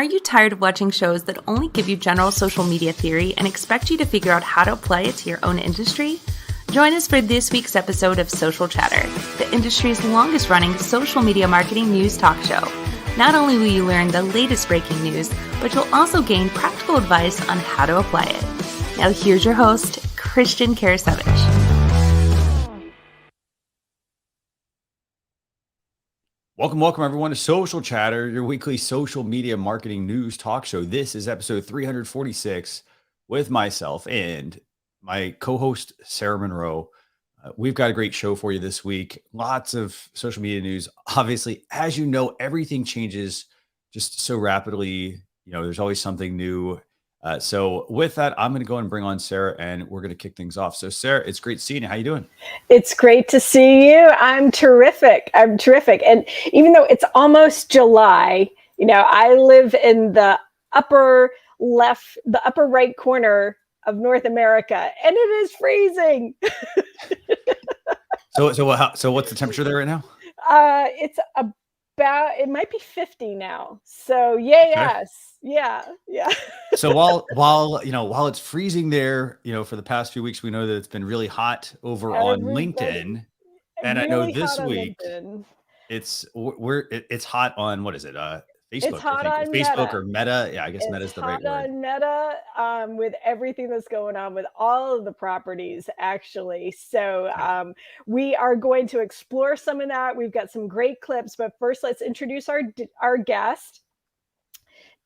Are you tired of watching shows that only give you general social media theory and expect you to figure out how to apply it to your own industry? Join us for this week's episode of Social Chatter, the industry's longest-running social media marketing news talk show. Not only will you learn the latest breaking news, but you'll also gain practical advice on how to apply it. Now here's your host, Christian Karasevich. Welcome everyone to Social Chatter, your weekly social media marketing news talk show. This is episode 346 with myself and my co-host, Sarah Monroe. We've got a great show for you this week. Lots of social media news. Obviously, as you know, everything changes just so rapidly. You know, there's always something new. So with that, I'm going to go and bring on Sarah and we're going to kick things off. So Sarah, it's great seeing you. How you doing? It's great to see you. I'm terrific. And even though it's almost July, you know, I live in the upper right corner of North America, and it is freezing. So what's the temperature there right now? It's it might be 50 now. So yes. Yeah. So while it's freezing there, for the past few weeks, we know that it's been really hot over on LinkedIn, and really I know this week it's hot on, what is it? Facebook. It's hot on Facebook Meta. or Meta. Yeah, I guess Meta is the right word. On Meta, with everything that's going on with all of the properties, actually. So we are going to explore some of that. We've got some great clips, but first, let's introduce our guest.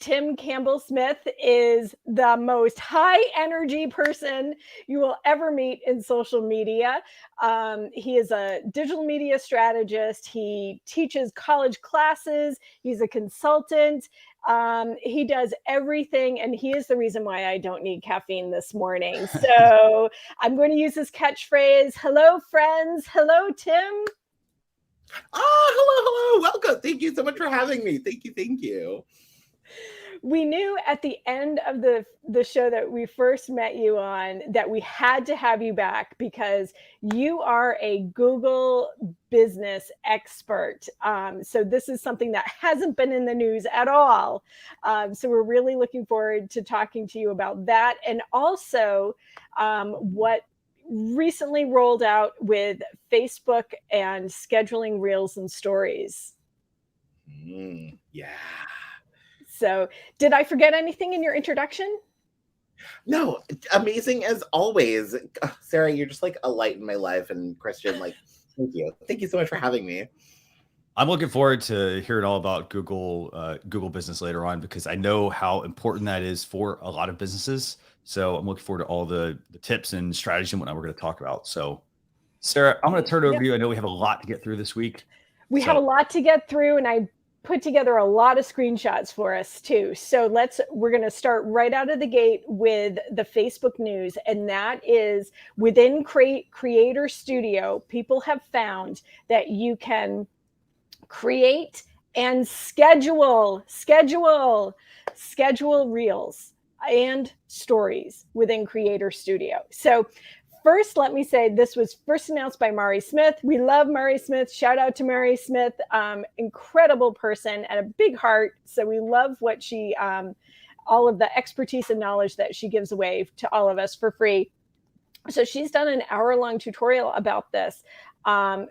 Tim Campbell-Smith is the most high energy person you will ever meet in social media. He is a digital media strategist. He teaches college classes. He's a consultant. He does everything, and he is the reason why I don't need caffeine this morning. So I'm going to use his catchphrase. Hello, friends. Hello, Tim. Hello. Welcome. Thank you so much for having me. Thank you. We knew at the end of the show that we first met you on that we had to have you back because you are a Google business expert. So this is something that hasn't been in the news at all. So we're really looking forward to talking to you about that, and also what recently rolled out with Facebook and scheduling reels and stories. Yeah. So did I forget anything in your introduction? No, amazing as always. Sarah, you're just like a light in my life, and Christian, thank you. Thank you so much for having me. I'm looking forward to hearing all about Google business later on, because I know how important that is for a lot of businesses. So I'm looking forward to all the tips and strategies and whatnot we're going to talk about. So Sarah, I'm going to turn it over to you. I know we have a lot to get through this week. We have a lot to get through, and I put together a lot of screenshots for us too. So we're going to start right out of the gate with the Facebook news. And that is within Creator Studio, people have found that you can create and schedule reels and stories within Creator Studio. So first, let me say this was first announced by Mari Smith. We love Mari Smith. Shout out to Mari Smith. Incredible person and a big heart. So we love what she, all of the expertise and knowledge that she gives away to all of us for free. So she's done an hour-long tutorial about this,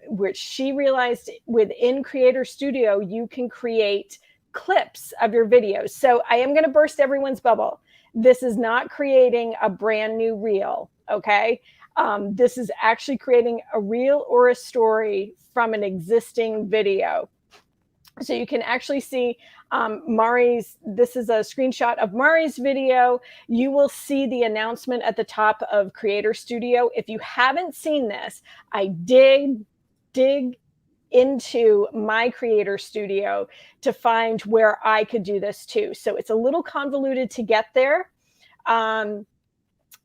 which she realized within Creator Studio, you can create clips of your videos. So I am going to burst everyone's bubble. This is not creating a brand new reel, okay? This is actually creating a reel or a story from an existing video. So you can actually see this is a screenshot of Mari's video. You will see the announcement at the top of Creator Studio. If you haven't seen this, I dig into my Creator Studio to find where I could do this too. So it's a little convoluted to get there.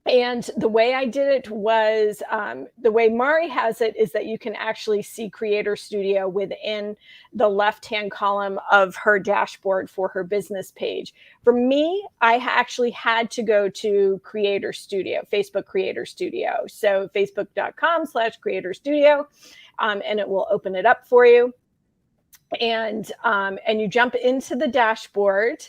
And the way I did it was, the way Mari has it is that you can actually see Creator Studio within the left-hand column of her dashboard for her business page. For me, I actually had to go to Creator Studio, Facebook Creator Studio. So facebook.com/Creator Studio, and it will open it up for you. And you jump into the dashboard.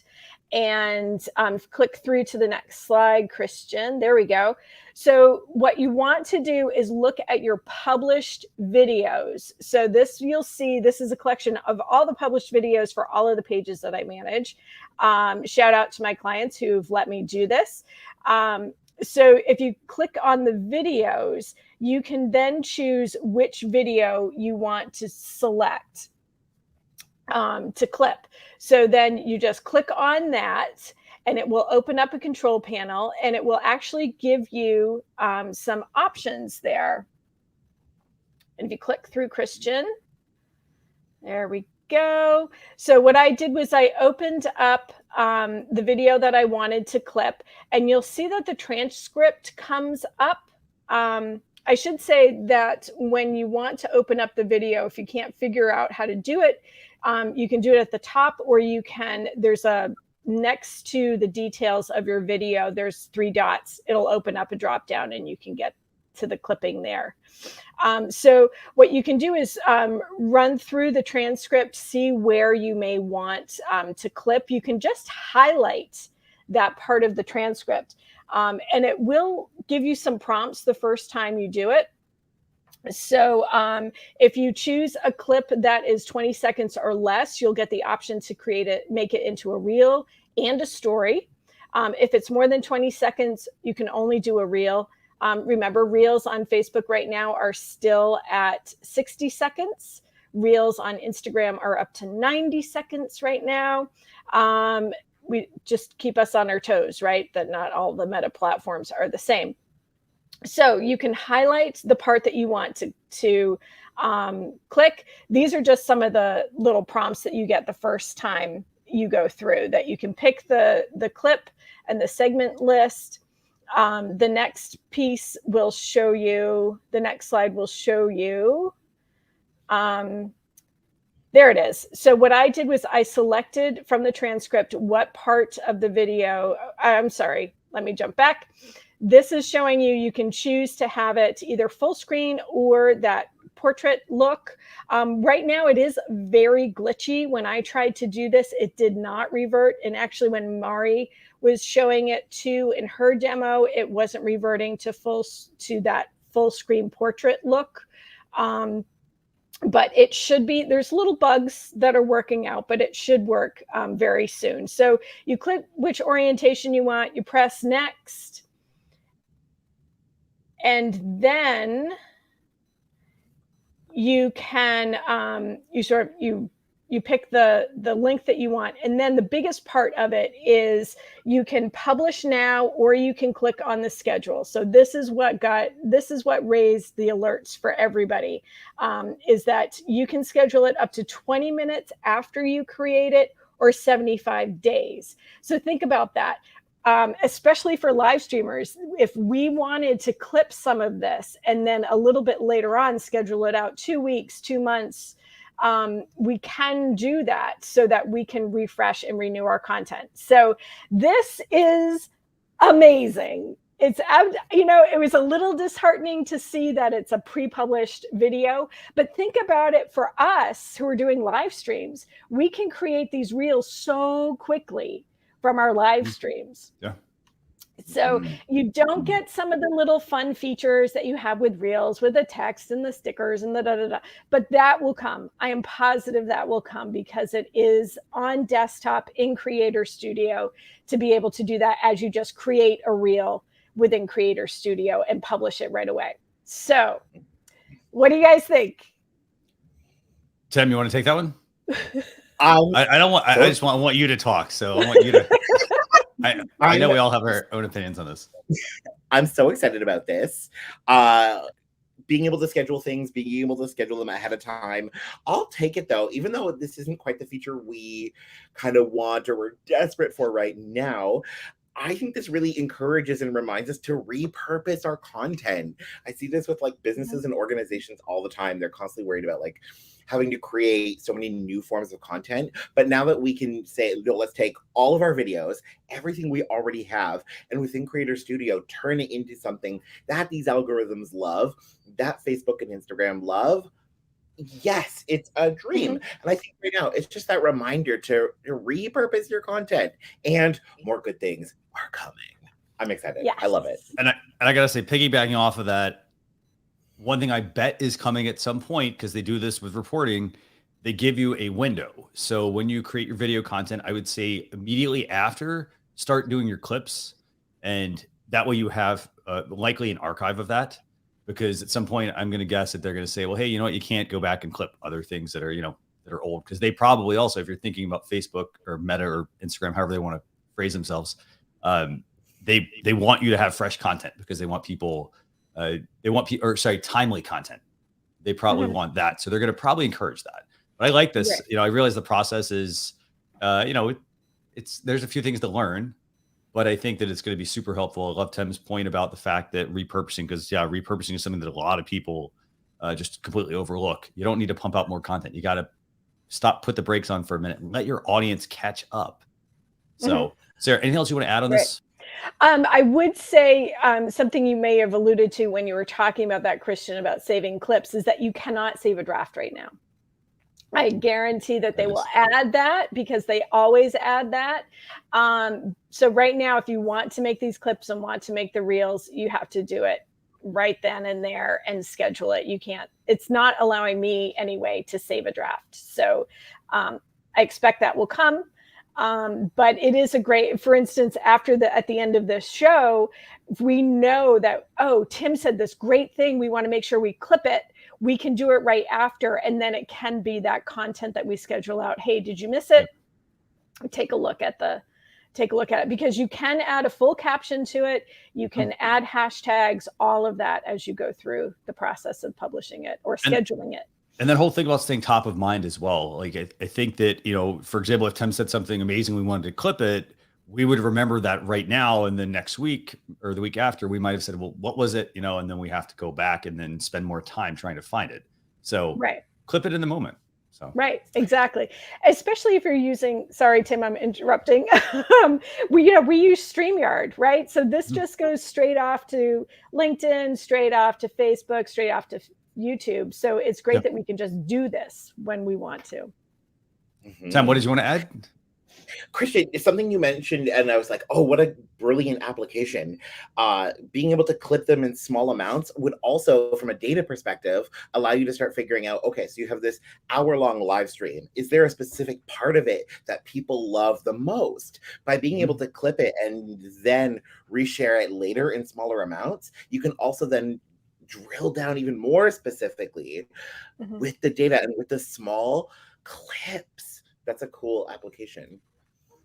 and click through to the next slide, Christian. There we go. So what you want to do is look at your published videos. So this, you'll see, this is a collection of all the published videos for all of the pages that I manage. Shout out to my clients who've let me do this. So if you click on the videos, you can then choose which video you want to select to clip. So then you just click on that and it will open up a control panel and it will actually give you some options there. And if you click through, Christian, there we go. So what I did was I opened up the video that I wanted to clip, and you'll see that the transcript comes up. I should say that when you want to open up the video, if you can't figure out how to do it, you can do it at the top, or you can, there's a, next to the details of your video, there's 3 dots. It'll open up a drop down and you can get to the clipping there. So what you can do is run through the transcript, see where you may want to clip. You can just highlight that part of the transcript, and it will give you some prompts the first time you do it. So if you choose a clip that is 20 seconds or less, you'll get the option to create it, make it into a reel and a story. If it's more than 20 seconds, you can only do a reel. Remember, reels on Facebook right now are still at 60 seconds. Reels on Instagram are up to 90 seconds right now. We just keep us on our toes, right? That not all the meta platforms are the same. So you can highlight the part that you want to click. These are just some of the little prompts that you get the first time you go through, that you can pick the clip and the segment list. The next piece will show you, the next slide will show you, there it is. So what I did was I selected from the transcript what part of the video, I'm sorry, let me jump back. This is showing you, you can choose to have it either full screen or that portrait look. Right now it is very glitchy. When I tried to do this, it did not revert. And actually when Mari was showing it too in her demo, it wasn't reverting to that full screen portrait look. But it should be, there's little bugs that are working out, but it should work very soon. So you click which orientation you want, you press next, and then you can, you pick the link that you want. And then the biggest part of it is you can publish now, or you can click on the schedule. So this is what raised the alerts for everybody, is that you can schedule it up to 20 minutes after you create it, or 75 days. So think about that. Especially for live streamers, if we wanted to clip some of this and then a little bit later on schedule it out 2 weeks, 2 months, we can do that so that we can refresh and renew our content. So this is amazing. It's, it was a little disheartening to see that it's a pre-published video, but think about it for us who are doing live streams. We can create these reels so quickly from our live streams. Yeah. So you don't get some of the little fun features that you have with reels, with the text and the stickers and the da-da-da, but that will come. I am positive that will come, because it is on desktop in Creator Studio to be able to do that as you just create a reel within Creator Studio and publish it right away. So what do you guys think? Tim, you want to take that one? I don't want. I just want you to talk. So I want you to. I know we all have our own opinions on this. I'm so excited about this. Being able to schedule things, being able to schedule them ahead of time. I'll take it though, even though this isn't quite the feature we kind of want or we're desperate for right now. I think this really encourages and reminds us to repurpose our content. I see this with like businesses and organizations all the time. They're constantly worried about like having to create so many new forms of content. But now that we can say, no, let's take all of our videos, everything we already have, and within Creator Studio, turn it into something that these algorithms love, that Facebook and Instagram love. Yes, it's a dream. Mhm. And I think right now it's just that reminder to repurpose your content, and more good things are coming. I'm excited. I Yes. love it. And I gotta say, piggybacking off of that, one thing I bet is coming at some point, because they do this with reporting, they give you a window. So when you create your video content, I would say immediately after, start doing your clips. And that way you have likely an archive of that. Because at some point, I'm going to guess that they're going to say, well, hey, you know what? You can't go back and clip other things that are, that are old. Because they probably also, if you're thinking about Facebook or Meta or Instagram, however they want to phrase themselves, they want you to have fresh content because they want people timely content. They probably Mhm. want that. So they're going to probably encourage that. But I like this. Right. I realize the process is, there's a few things to learn, but I think that it's going to be super helpful. I love Tim's point about the fact that repurposing, because repurposing is something that a lot of people just completely overlook. You don't need to pump out more content. You got to put the brakes on for a minute and let your audience catch up. So, Sarah, anything else you want to add on this? I would say something you may have alluded to when you were talking about that, Christian, about saving clips, is that you cannot save a draft right now. I guarantee that they will add that, because they always add that. So right now, if you want to make these clips and want to make the reels, you have to do it right then and there and schedule it. You can't, it's not allowing me anyway to save a draft. So I expect that will come. But it is a great, for instance, at the end of this show, we know that, oh, Tim said this great thing. We want to make sure we clip it. We can do it right after. And then it can be that content that we schedule out. Hey, did you miss it? Yep. Take a look at it, because you can add a full caption to it. You can add hashtags, all of that as you go through the process of publishing it or scheduling it. And that whole thing about staying top of mind as well. Like, I think that, for example, if Tim said something amazing, we wanted to clip it, we would remember that right now. And then next week or the week after, we might've said, well, what was it? And then we have to go back and then spend more time trying to find it. So clip it in the moment. So. Right, exactly. Especially if you're using, sorry, Tim, I'm interrupting. We use StreamYard, right? So this just goes straight off to LinkedIn, straight off to Facebook, straight off to YouTube. So it's great that we can just do this when we want to. Sam, what did you want to add? Christian, it's something you mentioned, and I was like, oh, what a brilliant application. Being able to clip them in small amounts would also, from a data perspective, allow you to start figuring out, okay, so you have this hour-long live stream. Is there a specific part of it that people love the most? By being able to clip it and then reshare it later in smaller amounts, you can also then drill down even more specifically with the data and with the small clips. That's a cool application.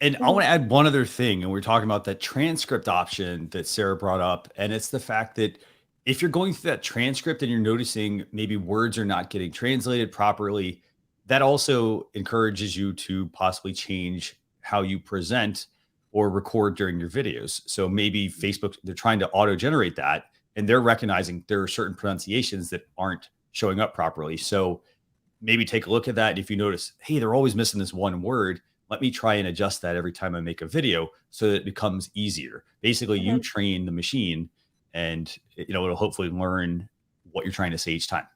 And I want to add one other thing. And we're talking about that transcript option that Sarah brought up. And it's the fact that if you're going through that transcript and you're noticing maybe words are not getting translated properly, that also encourages you to possibly change how you present or record during your videos. So maybe Facebook, they're trying to auto-generate that, and they're recognizing there are certain pronunciations that aren't showing up properly. So maybe take a look at that. If you notice, hey, they're always missing this one word, let me try and adjust that every time I make a video so that it becomes easier. Basically, you train the machine, and it'll hopefully learn what you're trying to say each time.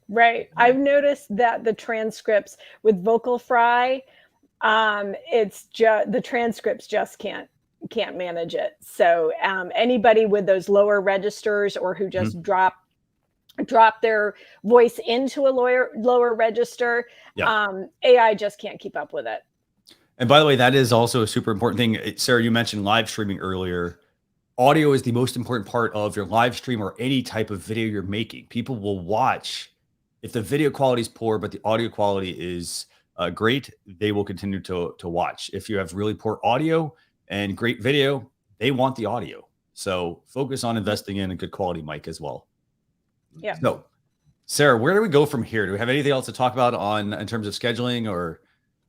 Right. I've noticed that the transcripts with Vocal Fry, it's just the transcripts just can't manage it. So anybody with those lower registers or who just drop their voice into a lower register, AI just can't keep up with it. And by the way, that is also a super important thing. Sarah, you mentioned live streaming earlier. Audio is the most important part of your live stream or any type of video you're making. People will watch. If the video quality is poor, but the audio quality is great, they will continue to watch. If you have really poor audio and great video, they want the audio. So focus on investing in a good quality mic as well. Yeah. So, Sarah, where do we go from here? Do we have anything else to talk about in terms of scheduling or?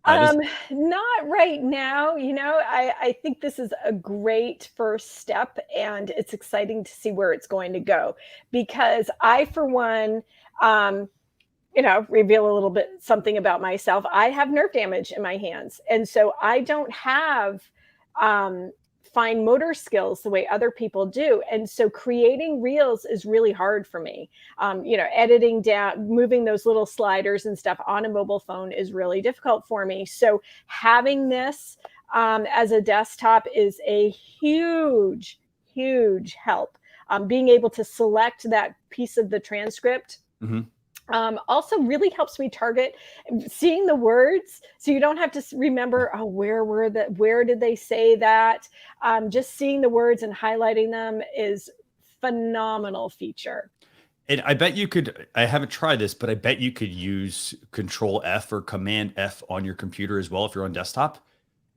Not right now. I think this is a great first step, and it's exciting to see where it's going to go, because I, for one, reveal a little bit something about myself. I have nerve damage in my hands. And so I don't have fine motor skills the way other people do. And so creating reels is really hard for me. Editing down, moving those little sliders and stuff on a mobile phone is really difficult for me. So having this as a desktop is a huge help. Being able to select that piece of the transcript also really helps me target seeing the words, so you don't have to remember, where did they say that. Just seeing the words and highlighting them is phenomenal feature. And I bet you could, I haven't tried this, but I bet you could use Control F or Command F on your computer as well if you're on desktop,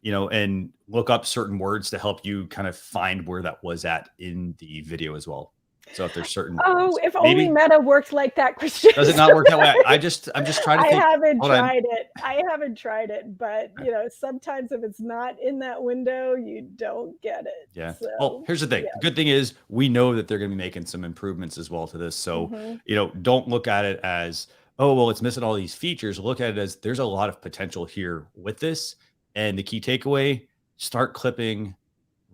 and look up certain words to help you kind of find where that was at in the video as well. So if there's certain words, if only Meta worked like that, Christian. Does it not work that way? I'm just trying to think. I haven't tried it, but sometimes if it's not in that window, you don't get it. Yeah. So, well, here's the thing. The good thing is we know that they're going to be making some improvements as well to this. So, don't look at it as, oh, well, it's missing all these features. Look at it as there's a lot of potential here with this. And the key takeaway, start clipping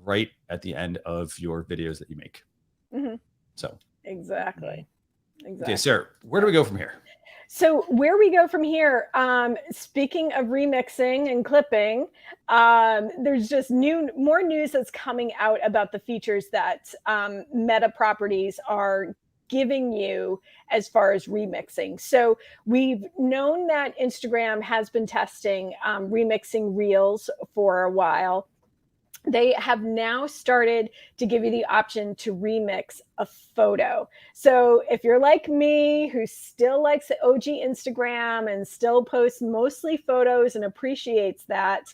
right at the end of your videos that you make. So exactly. Okay, Sarah, where do we go from here? So where we go from here, speaking of remixing and clipping, there's just more news that's coming out about the features that Meta properties are giving you as far as remixing. So we've known that Instagram has been testing remixing Reels for a while. They have now started to give you the option to remix a photo. So if you're like me, who still likes the OG Instagram and still posts mostly photos and appreciates that,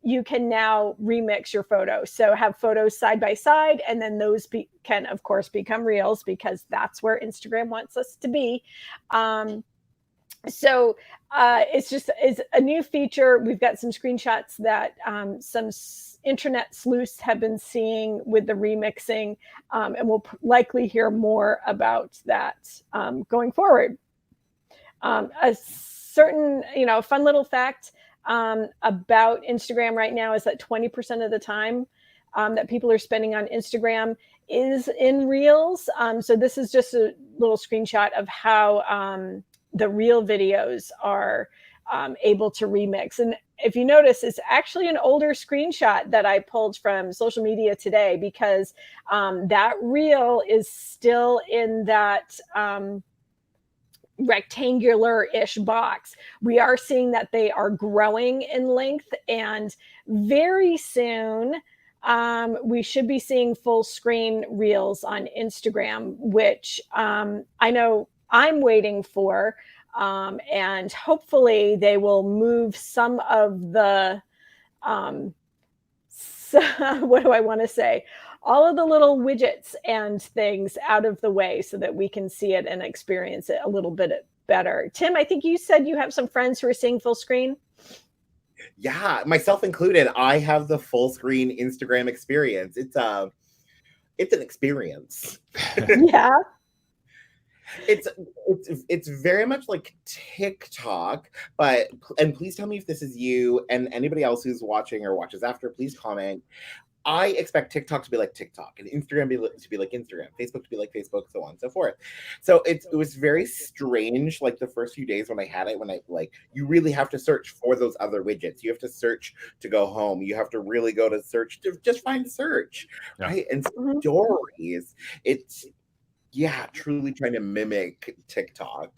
you can now remix your photos. So have photos side by side, and then those can, of course, become Reels, because that's where Instagram wants us to be. So it's a new feature. We've got some screenshots that some internet sleuths have been seeing with the remixing, and we'll likely hear more about that going forward. A certain, fun little fact about Instagram right now is that 20% of the time that people are spending on Instagram is in Reels. So this is just a little screenshot of how the Reel videos are able to remix. And if you notice, it's actually an older screenshot that I pulled from Social Media Today, because that Reel is still in that rectangular-ish box. We are seeing that they are growing in length, and very soon we should be seeing full screen Reels on Instagram, which I know I'm waiting for, and hopefully they will move some of the what do I want to say? All of the little widgets and things out of the way so that we can see it and experience it a little bit better. Tim, I think you said you have some friends who are seeing full screen. Yeah, myself included. I have the full screen Instagram experience. It's an experience. Yeah. It's very much like TikTok, and please tell me if this is you, and anybody else who's watching or watches after, please comment. I expect TikTok to be like TikTok, and Instagram to be like Instagram, Facebook to be like Facebook, so on and so forth. So it was very strange, like the first few days when I had it, you really have to search for those other widgets. You have to search to go home. You have to really go to search to just find search, right? And stories. It's truly trying to mimic TikTok.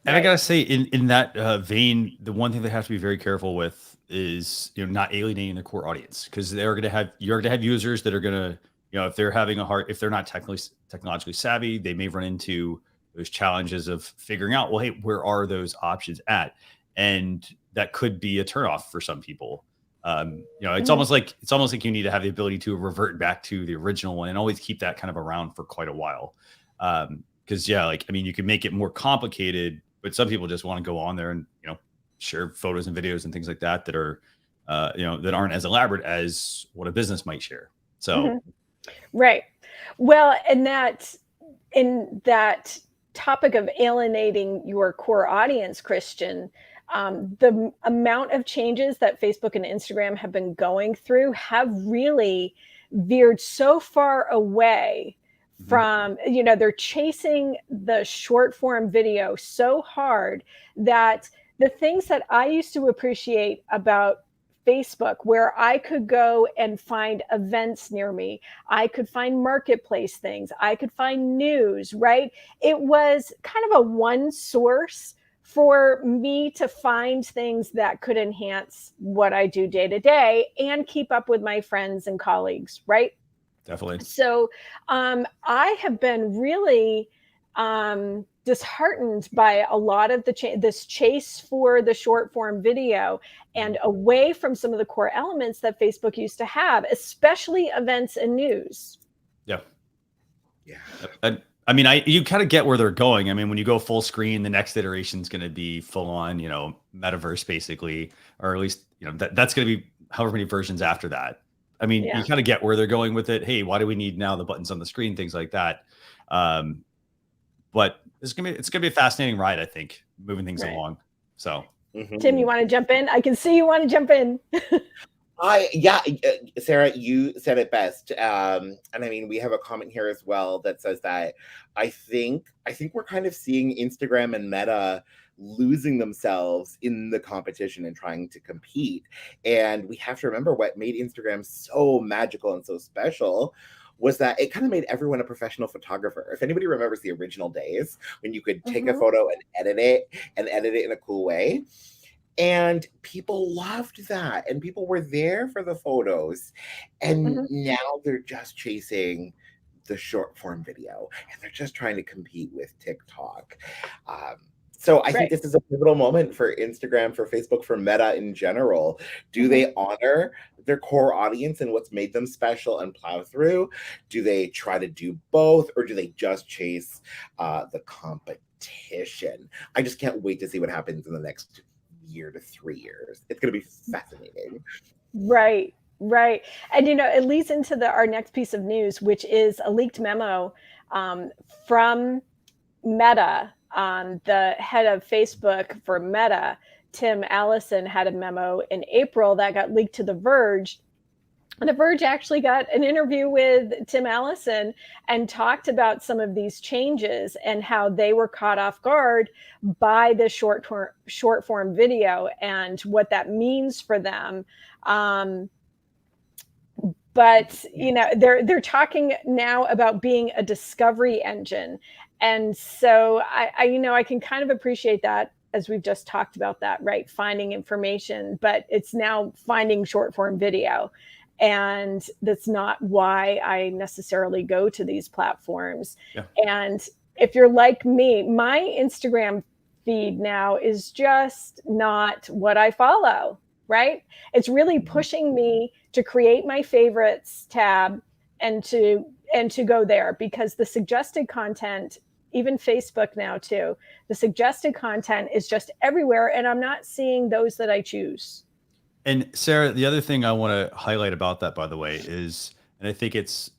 And I gotta say, in that vein, the one thing they have to be very careful with is not alienating the core audience, because you're gonna have users that are gonna, if they're not technologically savvy, they may run into those challenges of figuring out, well, hey, where are those options at? And that could be a turnoff for some people. It's almost like you need to have the ability to revert back to the original one and always keep that kind of around for quite a while. Because you can make it more complicated, but some people just want to go on there and share photos and videos and things like that are that aren't as elaborate as what a business might share. So right. Well, in that topic of alienating your core audience, Christian, The amount of changes that Facebook and Instagram have been going through have really veered so far away from, they're chasing the short form video so hard that the things that I used to appreciate about Facebook, where I could go and find events near me, I could find marketplace things, I could find news, right? It was kind of a one source for me to find things that could enhance what I do day to day and keep up with my friends and colleagues, right? Definitely. So I have been really disheartened by a lot of this chase for the short form video and away from some of the core elements that Facebook used to have, especially events and news. Yeah. Yeah. I mean, you kind of get where they're going. I mean, when you go full screen, the next iteration is going to be full on, metaverse basically, or at least, that's going to be however many versions after that. I mean, you kind of get where they're going with it. Hey, why do we need now the buttons on the screen, things like that. But it's gonna be a fascinating ride, I think, moving things along. So, Tim, you want to jump in? I can see you want to jump in. Sarah, you said it best. And I mean, we have a comment here as well that says that I think we're kind of seeing Instagram and Meta losing themselves in the competition and trying to compete. And we have to remember what made Instagram so magical and so special was that it kind of made everyone a professional photographer. If anybody remembers the original days when you could take a photo and edit it in a cool way. And people loved that. And people were there for the photos. And now they're just chasing the short form video. And they're just trying to compete with TikTok. So I think this is a pivotal moment for Instagram, for Facebook, for Meta in general. Do they honor their core audience and what's made them special and plow through? Do they try to do both? Or do they just chase the competition? I just can't wait to see what happens in the next year to 3 years. It's going to be fascinating. Right. And, it leads into our next piece of news, which is a leaked memo from Meta. The head of Facebook for Meta, Tim Allison, had a memo in April that got leaked to The Verge. And The Verge actually got an interview with Tim Allison and talked about some of these changes and how they were caught off guard by the short form video and what that means for them. But they're talking now about being a discovery engine. And so I can kind of appreciate that, as we've just talked about that, right? Finding information, but it's now finding short form video. And that's not why I necessarily go to these platforms. Yeah. And if you're like me, my Instagram feed now is just not what I follow, right? It's really pushing me to create my favorites tab and to go there, because the suggested content, even Facebook now too, the suggested content is just everywhere, and I'm not seeing those that I choose. And Sarah, the other thing I want to highlight about that, by the way, is, and I think it's,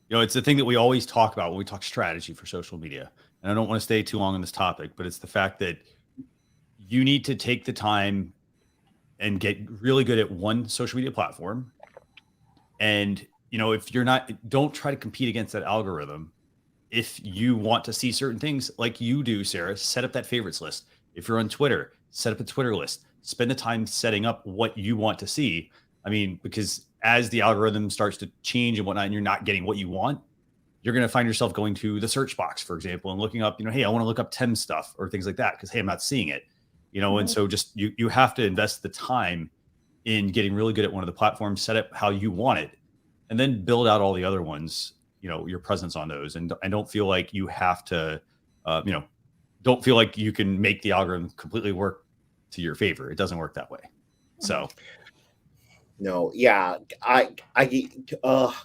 it's the thing that we always talk about when we talk strategy for social media. And I don't want to stay too long on this topic, but it's the fact that you need to take the time and get really good at one social media platform. And, if you're not, don't try to compete against that algorithm. If you want to see certain things like you do, Sarah, set up that favorites list. If you're on Twitter, set up a Twitter list. Spend the time setting up what you want to see. I mean, because as the algorithm starts to change and whatnot, and you're not getting what you want, you're going to find yourself going to the search box, for example, and looking up, hey, I want to look up Tim stuff or things like that because, hey, I'm not seeing it, and so just you have to invest the time in getting really good at one of the platforms, set up how you want it, and then build out all the other ones, your presence on those. And I don't feel like you have to, don't feel like you can make the algorithm completely work to your favor. It doesn't work that way. So no, yeah,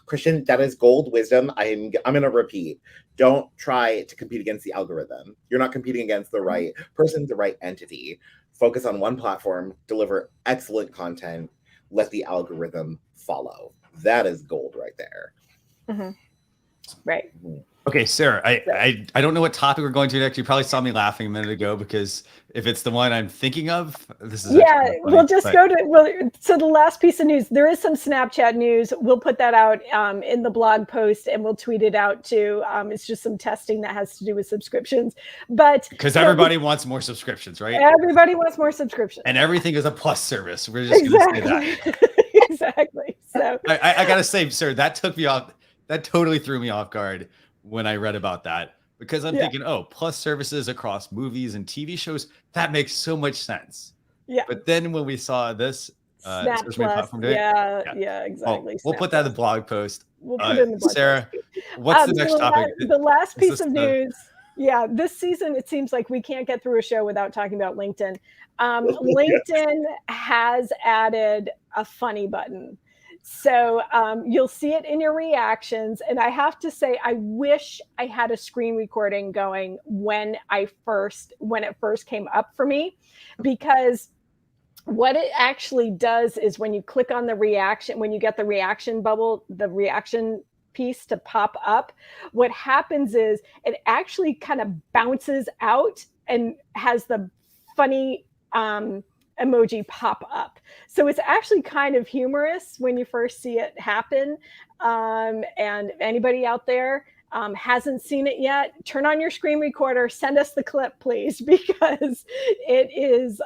Christian, that is gold wisdom. I'm going to repeat. Don't try to compete against the algorithm. You're not competing against the right person, the right entity. Focus on one platform, deliver excellent content, let the algorithm follow. That is gold right there. Right. Okay, Sarah, I don't know what topic we're going to next. You probably saw me laughing a minute ago because if it's the one I'm thinking of, this is yeah. We'll just go to so the last piece of news. There is some Snapchat news. We'll put that out in the blog post, and we'll tweet it out too. It's just some testing that has to do with subscriptions, but because everybody wants more subscriptions, right? Everybody wants more subscriptions, and everything is a plus service. We're just going to say that. Exactly. So I gotta say, Sarah, that took me off. That totally threw me off guard when I read about that, because I'm thinking, oh, plus services across movies and TV shows, that makes so much sense. Yeah. But then when we saw this Snap Plus, exactly. We'll put that in the blog post. We'll put it in the blog Sarah, post. what's the next topic? The last piece of news. Yeah, this season, it seems like we can't get through a show without talking about LinkedIn. LinkedIn has added a funny button. So you'll see it in your reactions. And I have to say, I wish I had a screen recording going when it first came up for me, because what it actually does is when you click on the reaction, when you get the reaction bubble, the reaction piece to pop up, what happens is it actually kind of bounces out and has the funny emoji pop up. So it's actually kind of humorous when you first see it happen. And if anybody out there hasn't seen it yet, turn on your screen recorder, send us the clip, please, because it is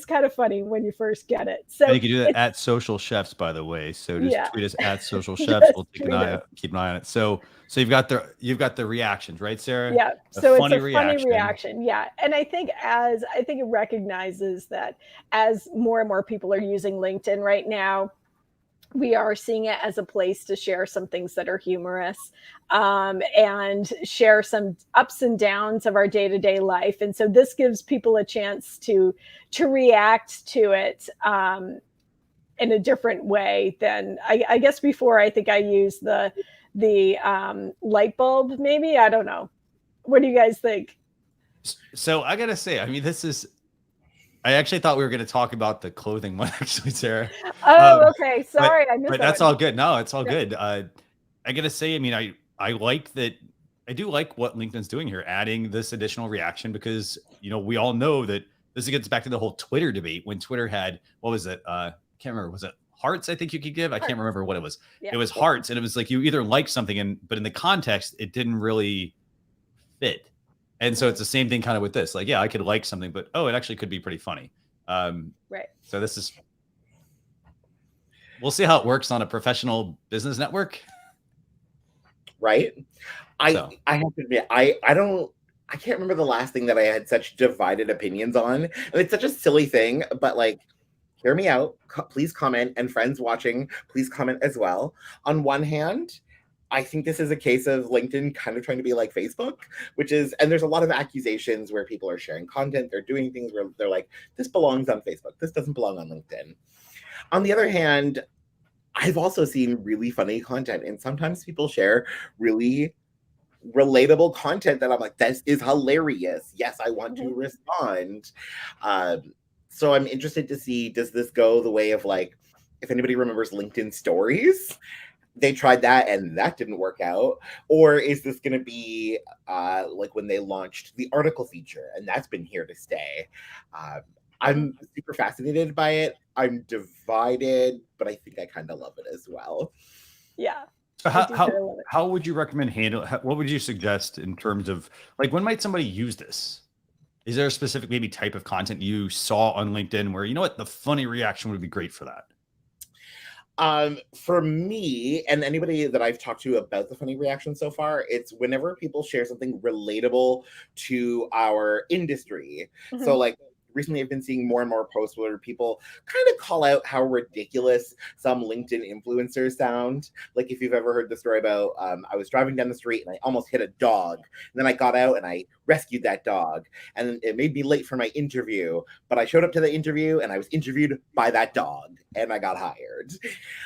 kind of funny when you first get it. So and you can do that at Social Chefs, by the way. So just tweet us at Social Chefs. We'll keep an eye on it. So you've got the reactions, right, Sarah? Yeah. So it's a funny reaction. Yeah. And I think it recognizes that as more and more people are using LinkedIn right now, we are seeing it as a place to share some things that are humorous, and share some ups and downs of our day-to-day life. And so this gives people a chance to react to it in a different way than I guess before. I think I used the light bulb, maybe. I don't know. What do you guys think? So I gotta say, I mean, I actually thought we were going to talk about the clothing one, actually, Sarah. Oh, okay. Sorry, I missed that. But that's all good. No, it's all good. I got to say, I mean, I like that. I do like what LinkedIn's doing here, adding this additional reaction, because, we all know that this gets back to the whole Twitter debate when Twitter had, what was it? I can't remember. Was it hearts? I think you could give. I can't remember what it was. Yeah. It was hearts. And it was like you either like something, but in the context, it didn't really fit. And so it's the same thing kind of with this. Like, yeah, I could like something, but it actually could be pretty funny. Right. So we'll see how it works on a professional business network. Right. I have to admit, I can't remember the last thing that I had such divided opinions on. And it's such a silly thing, but like, hear me out. Please comment, and friends watching, please comment as well. On one hand, I think this is a case of LinkedIn kind of trying to be like Facebook, and there's a lot of accusations where people are sharing content, they're doing things where they're like, this belongs on Facebook, this doesn't belong on LinkedIn. On the other hand, I've also seen really funny content, and sometimes people share really relatable content that I'm like, this is hilarious. Yes, I want to respond. So I'm interested to see, does this go the way of, like, if anybody remembers LinkedIn stories? They tried that and that didn't work out. Or is this going to be like when they launched the article feature, and that's been here to stay? I'm super fascinated by it. I'm divided, but I think I kind of love it as well. Yeah. So how would you recommend what would you suggest in terms of, like, when might somebody use this? Is there a specific maybe type of content you saw on LinkedIn where, the funny reaction would be great for that? For me and anybody that I've talked to about the funny reaction so far, it's whenever people share something relatable to our industry. Mm-hmm. So like recently I've been seeing more and more posts where people kind of call out how ridiculous some LinkedIn influencers sound. Like if you've ever heard the story about, I was driving down the street and I almost hit a dog. And then I got out and I rescued that dog. And it made me late for my interview. But I showed up to the interview and I was interviewed by that dog and I got hired.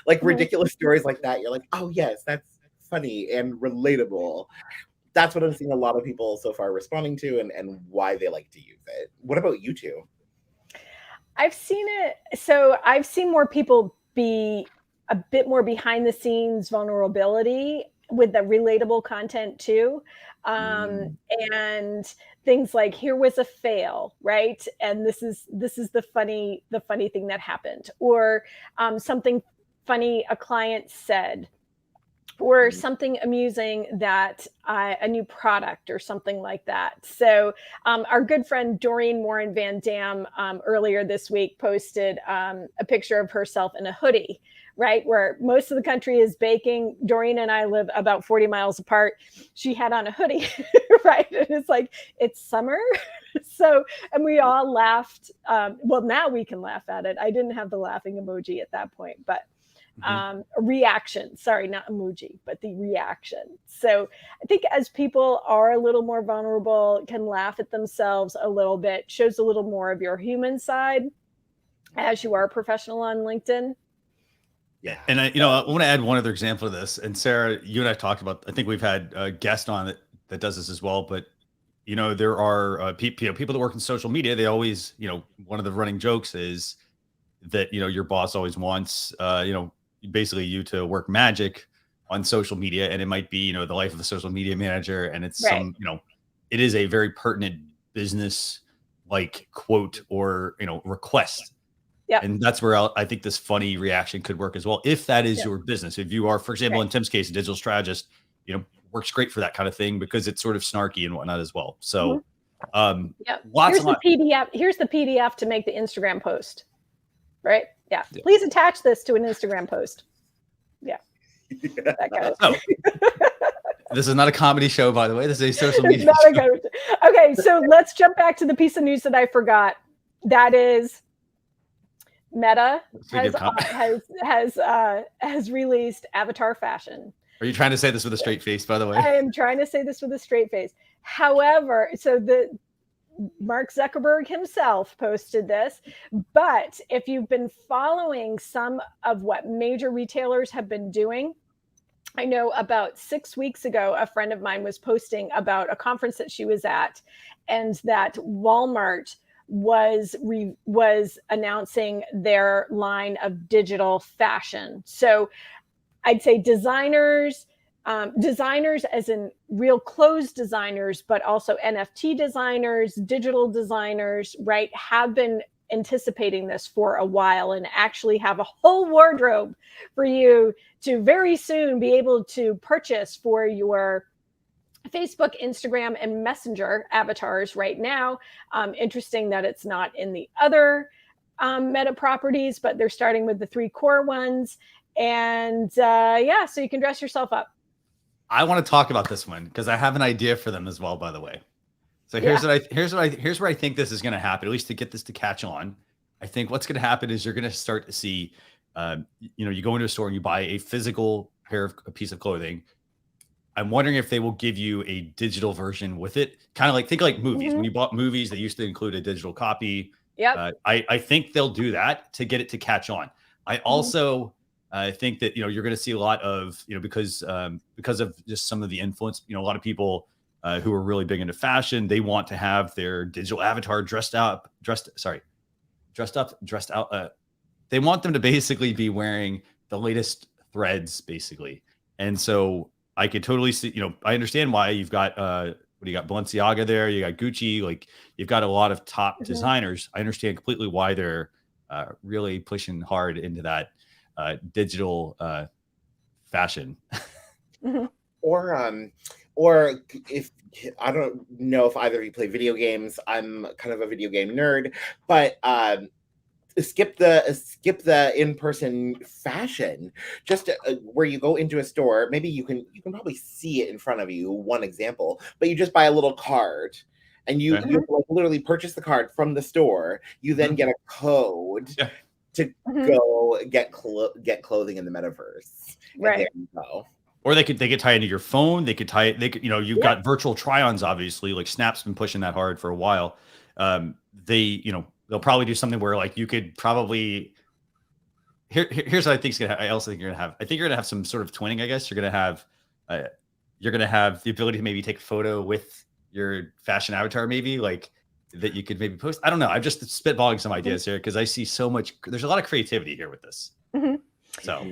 Like ridiculous stories like that. You're like, oh yes, that's funny and relatable. That's what I'm seeing a lot of people so far responding to, and why they like to use it. What about you two? I've seen it. So I've seen more people be a bit more behind the scenes vulnerability with the relatable content too. And things like, here was a fail, right? And this is the funny thing that happened, or something funny a client said, or something amusing that a new product or something like that. So our good friend Doreen Morin Van Dam earlier this week posted a picture of herself in a hoodie, right? Where most of the country is baking. Doreen and I live about 40 miles apart. She had on a hoodie, right? And it's like, it's summer. So, and we all laughed. Well, now we can laugh at it. I didn't have the laughing emoji at that point, but reaction, sorry, not emoji, but the reaction. So I think as people are a little more vulnerable, can laugh at themselves a little bit, shows a little more of your human side as you are professional on LinkedIn. Yeah. And I want to add one other example of this. And Sarah, you and I talked about, I think we've had a guest on that does this as well, but there are people that work in social media. They always, one of the running jokes is that, your boss always wants, basically you to work magic on social media, and it might be the life of a social media manager, and it's right. It is a very pertinent business like quote or request. Yeah. And that's where I think this funny reaction could work as well, if that is your business. If you are, for example, in Tim's case, a digital strategist, works great for that kind of thing because it's sort of snarky and whatnot as well. So here's the PDF. Here's the PDF to make the Instagram post. Right. Yeah. Please attach this to an Instagram post. Yeah. That kind of This is not a comedy show, by the way. This is a social media show. Okay. So let's jump back to the piece of news that I forgot. That is Meta has released Avatar Fashion. Are you trying to say this with a straight face, by the way? I am trying to say this with a straight face. However, so Mark Zuckerberg himself posted this, but if you've been following some of what major retailers have been doing, I know about 6 weeks ago, a friend of mine was posting about a conference that she was at, and that Walmart was announcing their line of digital fashion. So I'd say designers as in real clothes designers, but also NFT designers, digital designers, right, have been anticipating this for a while and actually have a whole wardrobe for you to very soon be able to purchase for your Facebook, Instagram, and Messenger avatars right now. Interesting that it's not in the other Meta properties, but they're starting with the 3 core ones. And so you can dress yourself up. I want to talk about this one because I have an idea for them as well, by the way. So here's where I think this is going to happen, at least to get this to catch on. I think what's going to happen is you're going to start to see, you go into a store and you buy a physical piece of clothing. I'm wondering if they will give you a digital version with it. Kind of like, think like movies. When you bought movies, they used to include a digital copy. Yeah. I think they'll do that to get it to catch on. I also think that, you're going to see a lot of, because of just some of the influence, a lot of people who are really big into fashion, they want to have their digital avatar dressed out. They want them to basically be wearing the latest threads, basically. And so I could totally see, I understand why you've got, you got Balenciaga there, you got Gucci, like you've got a lot of top designers. I understand completely why they're really pushing hard into that digital fashion. Or if I don't know if either of you play video games, I'm kind of a video game nerd, but skip the in-person fashion, just where you go into a store. Maybe you can probably see it in front of you, one example, but you just buy a little card and you literally purchase the card from the store. You then get a code to go get clothing in the metaverse. Right. There you go. Or they could tie into your phone. They could you've got virtual try-ons, obviously, like Snap's been pushing that hard for a while. They'll probably do something where like you could probably here's what I think is gonna happen. I also think you're gonna have some sort of twinning, I guess. You're gonna have the ability to maybe take a photo with your fashion avatar, maybe like that you could maybe post. I don't know. I'm just spitballing some ideas here because I see there's a lot of creativity here with this. So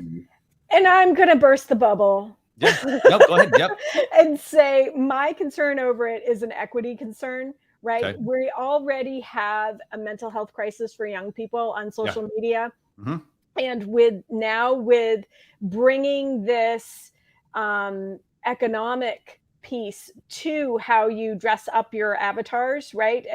and I'm gonna burst the bubble. Yeah. Nope. Go ahead. Yep. And say my concern over it is an equity concern, right? Okay. We already have a mental health crisis for young people on social media. Mm-hmm. And with bringing this economic piece to how you dress up your avatars, right?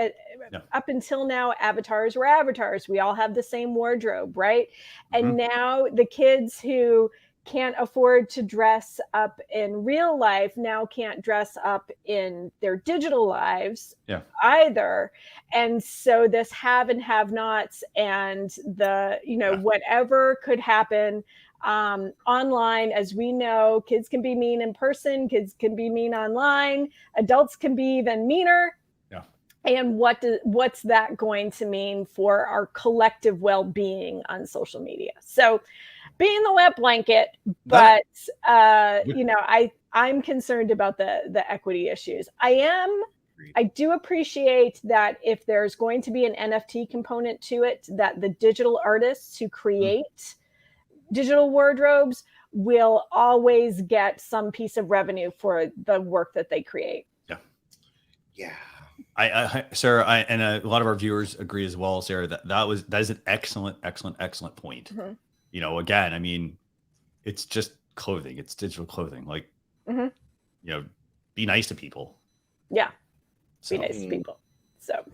Up until now, avatars were avatars. We all have the same wardrobe, right? And now the kids who can't afford to dress up in real life now can't dress up in their digital lives either. And so this have and have nots and the, whatever could happen online, as we know, kids can be mean in person, kids can be mean online, adults can be even meaner. And what's that going to mean for our collective well-being on social media? So being the wet blanket, but I'm concerned about the equity issues. I do appreciate that if there's going to be an NFT component to it, that the digital artists who create digital wardrobes will always get some piece of revenue for the work that they create. Yeah. Sarah, and a lot of our viewers agree as well, Sarah, that is an excellent point. Again, I mean, it's just clothing. It's digital clothing. Like, be nice to people. Yeah. Be nice to people. So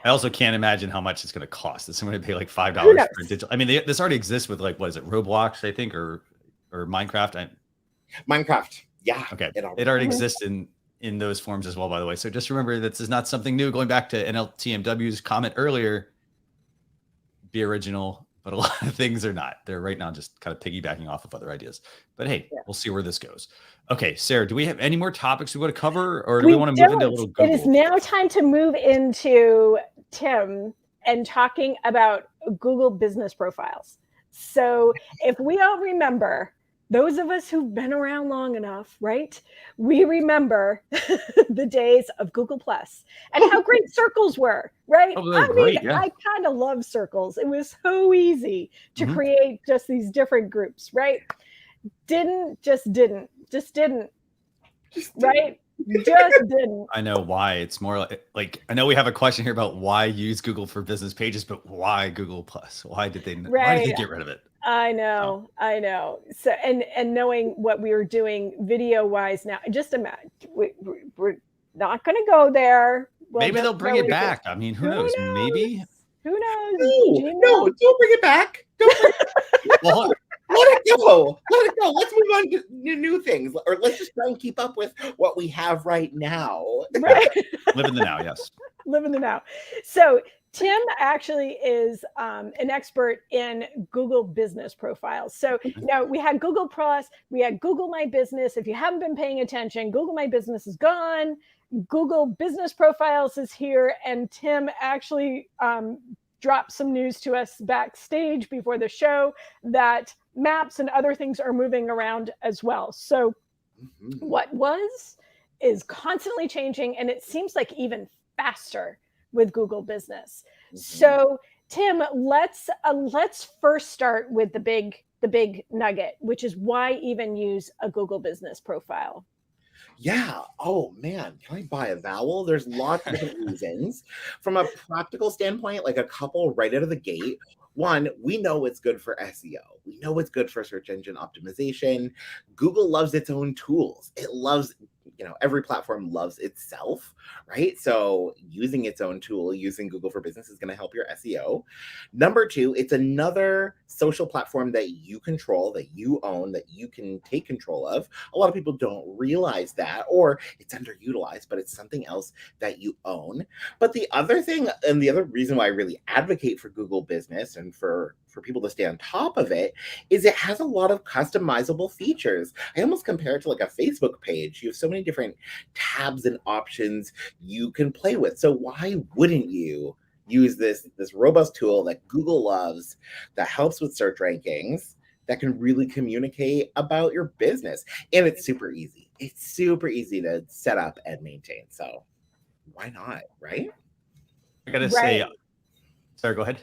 I also can't imagine how much it's going to cost. Is someone going to pay like $5 for digital? I mean, this already exists with like, what is it, Roblox, I think, or Minecraft? Minecraft. Yeah. Okay. It already exists in those forms as well, by the way. So just remember, this is not something new. Going back to NLTMW's comment earlier, be original, but a lot of things are not. They're right now just kind of piggybacking off of other ideas. But hey, we'll see where this goes. Okay, Sarah, do we have any more topics we want to cover, or do we want to move into a little Google? It is now time to move into Tim and talking about Google business profiles. So if we all remember, those of us who've been around long enough, right? We remember the days of Google Plus and how great circles were, right? I kind of love circles. It was so easy to create just these different groups, right? Just didn't. Right? Just didn't. I know why. It's more like I know we have a question here about why use Google for business pages, but why Google Plus? Why did they get rid of it? I know. So, and knowing what we were doing video wise now, just imagine we're not going to go there. Maybe they'll bring it back. I mean, who knows? Maybe. Who knows? No, don't bring it back. Well, let it go. Let's move on to new things, or let's just try and keep up with what we have right now. Right. Live in the now. Yes. Live in the now. So Tim actually is an expert in Google business profiles. So, we had Google Plus, we had Google My Business. If you haven't been paying attention, Google My Business is gone. Google Business Profiles is here. And Tim actually dropped some news to us backstage before the show that maps and other things are moving around as well. So what is constantly changing, and it seems like even faster with Google Business. So Tim, let's first start with the big nugget, which is why even use a Google Business profile. Yeah. Oh man, can I buy a vowel? There's lots of different reasons. From a practical standpoint, like a couple right out of the gate. One, we know it's good for SEO. We know it's good for search engine optimization. Google loves its own tools. It loves, every platform loves itself, right? So using its own tool, using Google for Business is going to help your SEO. Number two, it's another social platform that you control, that you own, that you can take control of. A lot of people don't realize that, or it's underutilized, but it's something else that you own. But the other thing, and the other reason why I really advocate for Google Business and for people to stay on top of it, is it has a lot of customizable features. I almost compare it to like a Facebook page. You have so many different tabs and options you can play with. So why wouldn't you use this robust tool that Google loves, that helps with search rankings, that can really communicate about your business? And it's super easy. It's super easy to set up and maintain. So why not, right? I gotta say, sorry, go ahead.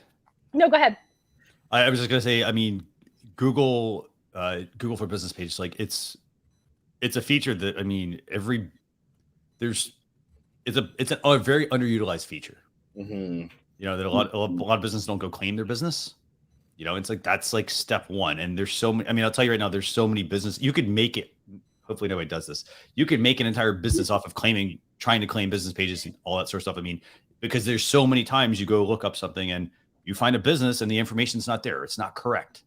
No, go ahead. I was just gonna say, I mean, Google for Business pages, like it's it's a feature that, I mean, it's a very underutilized feature. Mm-hmm. You know, that a lot of businesses don't go claim their business. You know, it's like, that's like step one. And there's so many, I mean, I'll tell you right now, there's so many business, you could make it, hopefully nobody does this. You could make an entire business off of trying to claim business pages and all that sort of stuff. I mean, because there's so many times you go look up something and you find a business and the information's not there. It's not correct.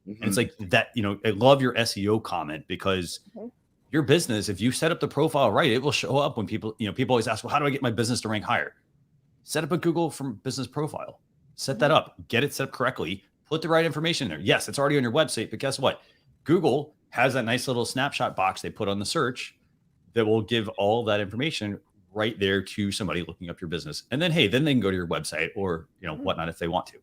Mm-hmm. And it's like that, you know, I love your SEO comment, because your business, if you set up the profile right, it will show up when people always ask, well, how do I get my business to rank higher? Set up a Google from business profile, set that up, get it set up correctly, put the right information in there. Yes, it's already on your website, but guess what? Google has that nice little snapshot box they put on the search that will give all that information right there to somebody looking up your business. And then, hey, then they can go to your website or, you know, whatnot if they want to.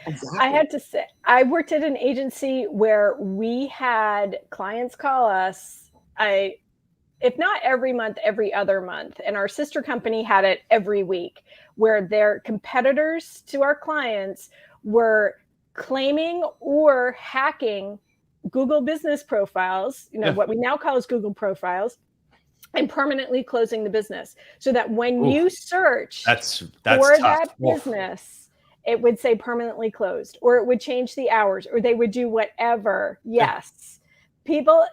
Exactly. I had to say, I worked at an agency where we had clients call us, if not every month, every other month. And our sister company had it every week, where their competitors to our clients were claiming or hacking Google business profiles, you know, what we now call as Google profiles, and permanently closing the business. So that when you search that's for tough. that business, it would say permanently closed, or it would change the hours, or they would do whatever. Yes. People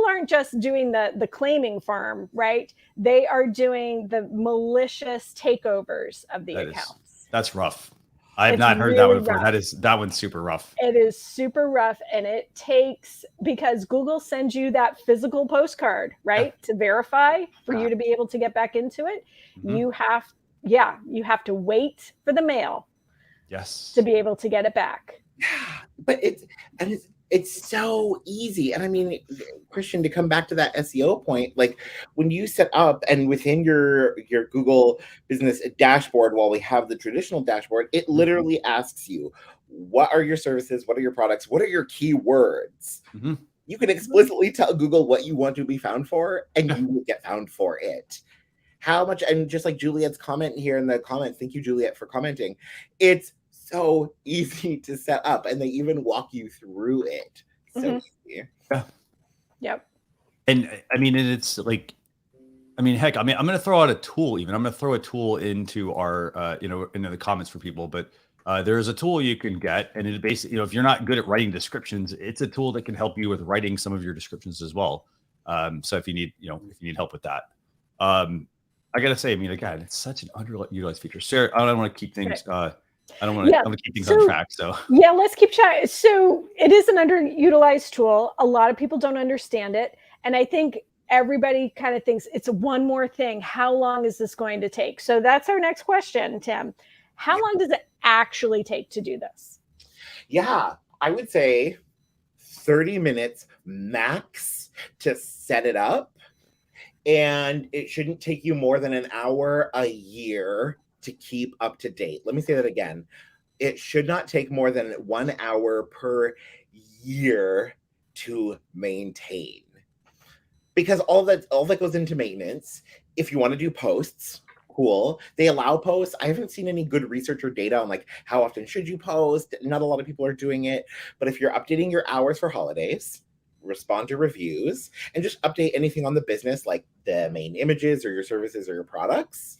aren't just doing the claiming farm, right? They are doing the malicious takeovers of the accounts. That's rough. I have not heard that one before. That one's super rough. It is super rough, and it takes, because Google sends you that physical postcard, right, to verify for you to be able to get back into it. You have to wait for the mail. Yes. To be able to get it back. Yeah, but it's so easy. And I mean, Christian, to come back to that SEO point, like when you set up and within your Google business dashboard, while we have the traditional dashboard, it literally asks you, what are your services? What are your products? What are your keywords? You can explicitly tell Google what you want to be found for, and you will get found for it. How much, and just like Juliet's comment here in the comments, thank you, Juliet, for commenting. It's so easy to set up, and they even walk you through it. So easy. Yeah. Yep. And I mean, it's like, I mean, heck, I mean, I'm going to throw out a tool even. I'm going to throw a tool into our, into the comments for people, but there is a tool you can get, and it basically, if you're not good at writing descriptions, it's a tool that can help you with writing some of your descriptions as well. So if you need help with that, I got to say, I mean, again, it's such an underutilized feature. Sarah, I don't want to keep things, I don't want to keep things on track. So yeah, let's keep chatting. So it is an underutilized tool. A lot of people don't understand it. And I think everybody kind of thinks it's one more thing. How long is this going to take? So that's our next question, Tim. How long does it actually take to do this? Yeah, I would say 30 minutes max to set it up. And it shouldn't take you more than an hour a year to keep up to date. Let me say that again. It should not take more than 1 hour per year to maintain. Because all that goes into maintenance. If you want to do posts, cool. They allow posts. I haven't seen any good research or data on like how often should you post. Not a lot of people are doing it. But if you're updating your hours for holidays, respond to reviews, and just update anything on the business, like the main images or your services or your products,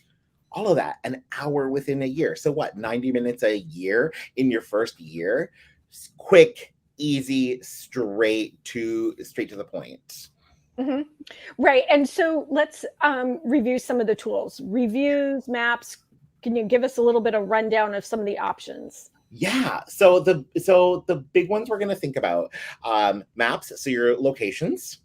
all of that, an hour within a year. So what, 90 minutes a year in your first year? Quick, easy, straight to the point. Right. And so let's review some of the tools. Reviews, maps. Can you give us a little bit of rundown of some of the options? Yeah. So the big ones we're going to think about, maps, so your locations,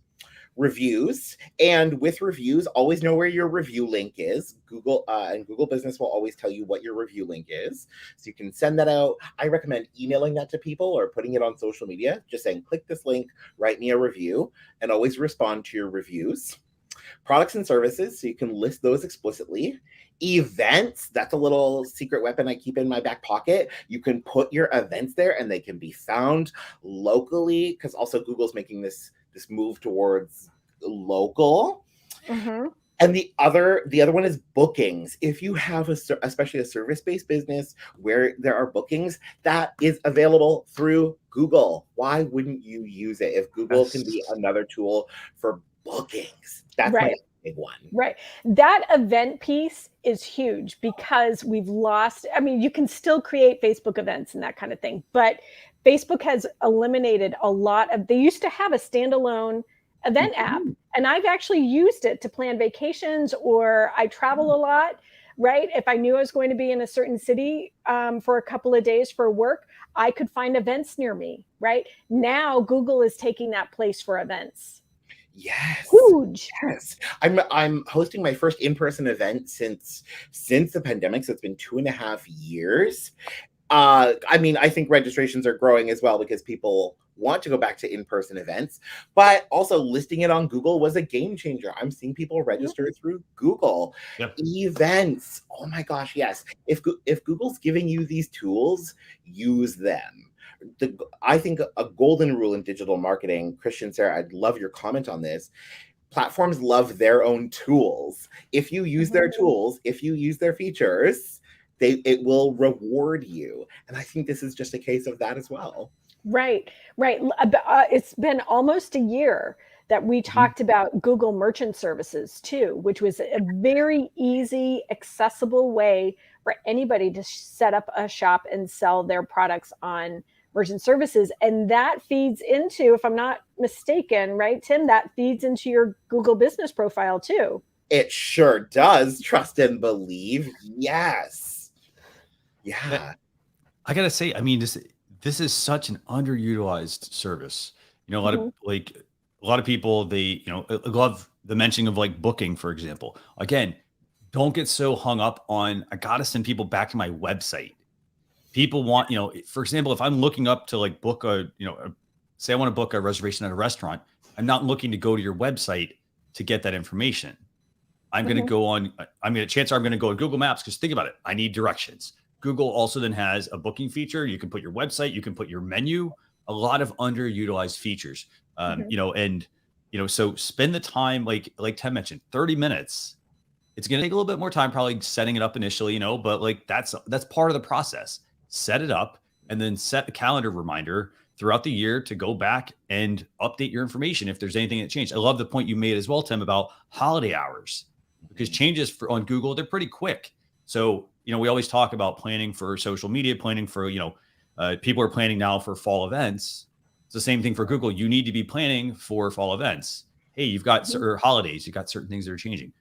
reviews, and with reviews, always know where your review link is. Google and Google Business will always tell you what your review link is. So you can send that out. I recommend emailing that to people or putting it on social media, just saying, click this link, write me a review, and always respond to your reviews. Products and services, so you can list those explicitly. Events, that's a little secret weapon I keep in my back pocket. You can put your events there and they can be found locally, because also Google's making this move towards local. And the other one is bookings. If you have especially a service-based business where there are bookings, that is available through Google. Why wouldn't you use it if Google can be another tool for bookings. That's Right. my big one. Right. That event piece is huge because we've lost, I mean, you can still create Facebook events and that kind of thing, but Facebook has eliminated a lot of, they used to have a standalone event app, and I've actually used it to plan vacations, or I travel a lot, right? If I knew I was going to be in a certain city for a couple of days for work, I could find events near me, right? Now Google is taking that place for events. Yes. Huge. Yes. I'm hosting my first in-person event since the pandemic. So it's been 2.5 years. I mean, I think registrations are growing as well because people want to go back to in-person events, but also listing it on Google was a game changer. I'm seeing people register through Google events. Oh my gosh, yes. If Google's giving you these tools, use them. I think a golden rule in digital marketing, Christian, Sarah, I'd love your comment on this. Platforms love their own tools. If you use their tools, if you use their features, it will reward you. And I think this is just a case of that as well. Right. It's been almost a year that we talked about Google Merchant Services too, which was a very easy, accessible way for anybody to set up a shop and sell their products on Merchant Services. And that feeds into, if I'm not mistaken, right, Tim, that feeds into your Google business profile too. It sure does. Trust and believe. Yes. Yeah. I gotta say, I mean, this is such an underutilized service. You know, a lot of people, they, love the mentioning of like booking, for example. Again, don't get so hung up on, I gotta send people back to my website. People want, for example, if I'm looking up to like book say I want to book a reservation at a restaurant, I'm not looking to go to your website to get that information. I'm going to go on, chances are I'm going to go on Google Maps, because think about it. I need directions. Google also then has a booking feature. You can put your website, you can put your menu, a lot of underutilized features. So spend the time, like Tim mentioned, 30 minutes. It's going to take a little bit more time, probably setting it up initially, but like that's part of the process. Set it up and then set a calendar reminder throughout the year to go back and update your information if there's anything that changed. I love the point you made as well, Tim, about holiday hours, because changes on Google, they're pretty quick. So, we always talk about planning for social media, planning for, people are planning now for fall events. It's the same thing for Google. You need to be planning for fall events. Hey, you've got certain holidays, you've got certain things that are changing.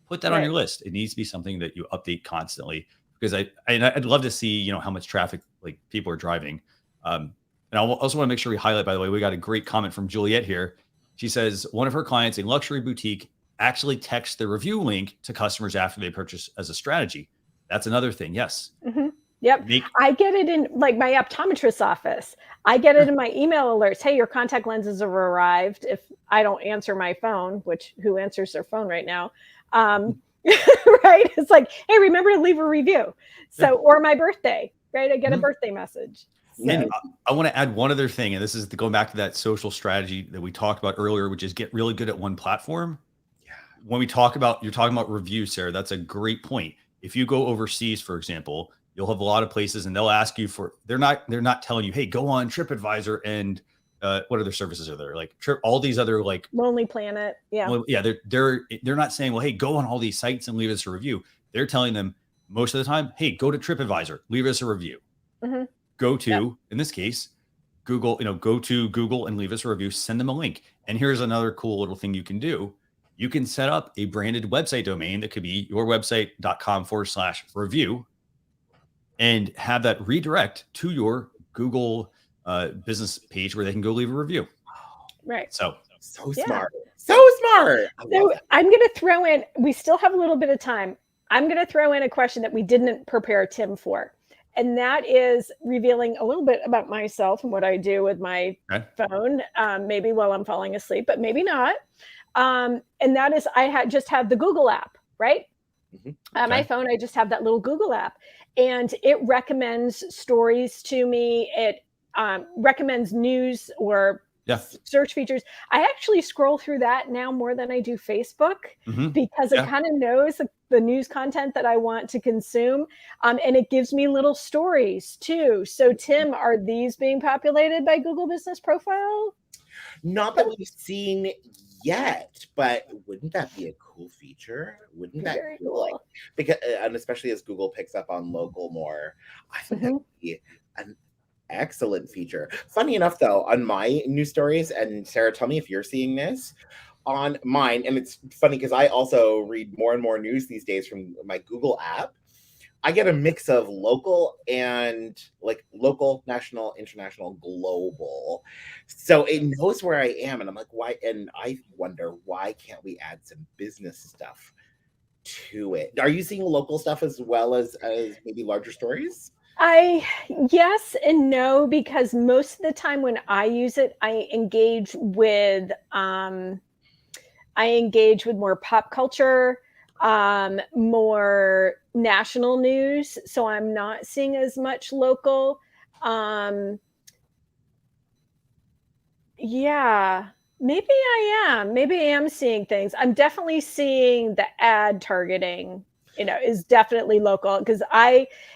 Put that on your list. It needs to be something that you update constantly, because I'd love to see, how much traffic like people are driving. And I also want to make sure we highlight, by the way, we got a great comment from Juliet here. She says one of her clients, a luxury boutique, actually texts the review link to customers after they purchase as a strategy. That's another thing. Yes. Yep. I get it in like my optometrist's office. I get it in my email alerts. Hey, your contact lenses have arrived. If I don't answer my phone, which who answers their phone right now? Right. It's like, hey, remember to leave a review. So, or my birthday, right? I get a birthday message. So. And I want to add one other thing, and this is going back to that social strategy that we talked about earlier, which is get really good at one platform. Yeah. When you're talking about reviews, Sarah, that's a great point. If you go overseas, for example, you'll have a lot of places and they'll ask you for, they're not telling you, hey, go on TripAdvisor and what other services are there? Like all these other like Lonely Planet. Yeah. Well, yeah. They're not saying, well, hey, go on all these sites and leave us a review. They're telling them most of the time, hey, go to TripAdvisor, leave us a review. Go to, in this case, Google, go to Google and leave us a review, send them a link. And here's another cool little thing you can do. You can set up a branded website domain that could be yourwebsite.com/review and have that redirect to your Google business page where they can go leave a review. Right. So smart. Yeah. So smart. So I'm going to throw in, we still have a little bit of time. I'm going to throw in a question that we didn't prepare Tim for. And that is revealing a little bit about myself and what I do with my phone, maybe while I'm falling asleep, but maybe not. And that is, just have the Google app, right? My phone, I just have that little Google app, and it recommends stories to me. It recommends news or search features. I actually scroll through that now more than I do Facebook because it kind of knows the news content that I want to consume. And it gives me little stories too. So Tim, are these being populated by Google Business Profile? Not that we've seen yet, but wouldn't that be a cool feature? Wouldn't that Very feel like, cool. because, and especially as Google picks up on local more, I think that would be an excellent feature. Funny enough, though, on my news stories, and Sarah, tell me if you're seeing this on mine, and it's funny because I also read more and more news these days from my Google app. I get a mix of local and like local, national, international, global. So it knows where I am. And I'm like, why? And I wonder, why can't we add some business stuff to it? Are you seeing local stuff as well as maybe larger stories? Yes and no, because most of the time when I use it, I engage with more pop culture, more national news. So I'm not seeing as much local. Yeah, maybe I am. Maybe I am seeing things. I'm definitely seeing the ad targeting, is definitely local because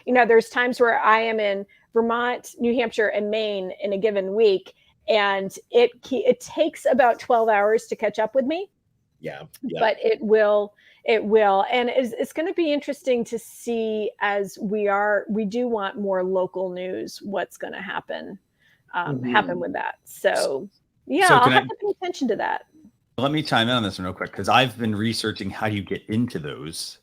there's times where I am in Vermont, New Hampshire, and Maine in a given week, and it takes about 12 hours to catch up with me. Yeah. But it will, and it's going to be interesting to see as we do want more local news, what's going to happen with that. So yeah, I'll have to pay attention to that. Let me chime in on this one real quick because I've been researching how you get into those,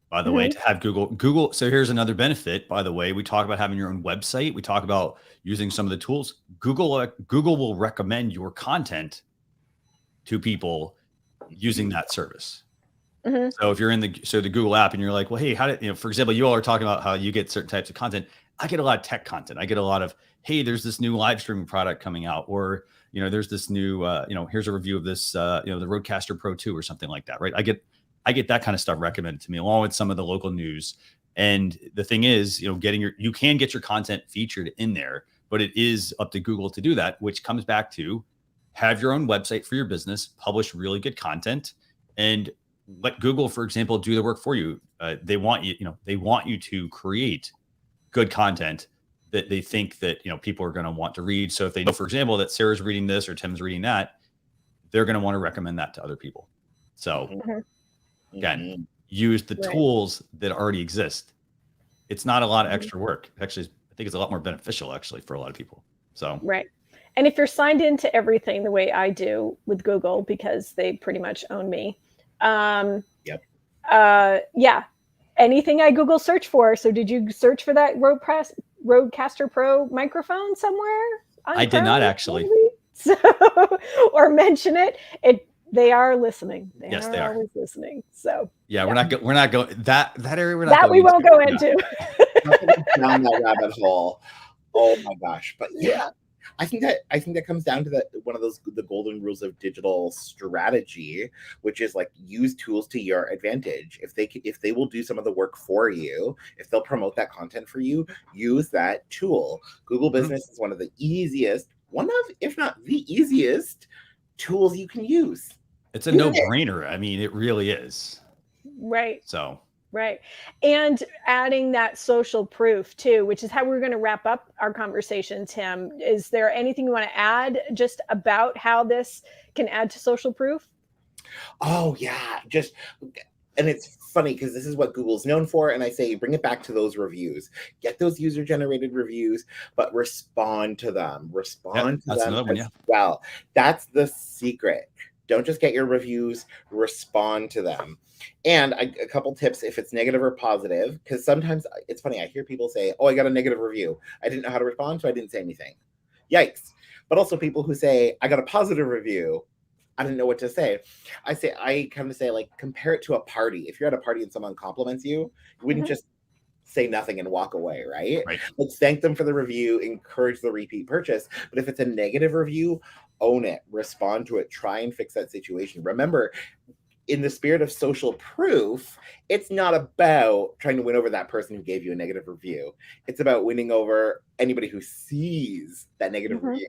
by the way, to have Google. So here's another benefit, by the way. We talk about having your own website. We talk about using some of the tools. Google will recommend your content to people using that service. So if you're in the Google app and you're like, well, hey, for example, you all are talking about how you get certain types of content. I get a lot of tech content. I get a lot of, hey, there's this new live streaming product coming out, or, there's this new, here's a review of this, the Rodecaster Pro 2 or something like that. Right. I get that kind of stuff recommended to me along with some of the local news. And the thing is, you can get your content featured in there, but it is up to Google to do that, which comes back to have your own website for your business, publish really good content, and let Google, for example, do the work for you. They want you to create good content that they think that, people are going to want to read. So if they know, for example, that Sarah's reading this or Tim's reading that, they're going to want to recommend that to other people. So again, use the tools that already exist. It's not a lot of extra work. Actually, I think it's a lot more beneficial actually for a lot of people. So, right. And if you're signed into everything the way I do with Google, because they pretty much own me. Anything I Google search for. So did you search for that Rodecaster Pro microphone somewhere? I did not actually. So, or mention it. They are listening. Yes, they are always listening. So yeah, we're not going that area. We're not that we won't go into. Down that rabbit hole. Oh my gosh! But yeah. I think that comes down to one of the golden rules of digital strategy, which is like use tools to your advantage. If they will do some of the work for you, if they'll promote that content for you, use that tool. Google Business is one of the easiest, if not the easiest tools you can use. It's a no-brainer. I mean, it really is. Right. So. Right. And adding that social proof too, which is how we're going to wrap up our conversation, Tim. Is there anything you want to add just about how this can add to social proof? Oh yeah. And it's funny because this is what Google's known for. And I say, bring it back to those reviews, get those user-generated reviews, but respond to them. Respond to them as well. That's the secret. Don't just get your reviews, respond to them. And a couple tips if it's negative or positive, because sometimes it's funny. I hear people say, oh, I got a negative review. I didn't know how to respond, so I didn't say anything. Yikes. But also people who say, I got a positive review. I didn't know what to say. I kind of say, like, compare it to a party. If you're at a party and someone compliments you, you wouldn't just say nothing and walk away, right? Let's thank them for the review, encourage the repeat purchase. But if it's a negative review, own it, respond to it, try and fix that situation. Remember, in the spirit of social proof, it's not about trying to win over that person who gave you a negative review. It's about winning over anybody who sees that negative review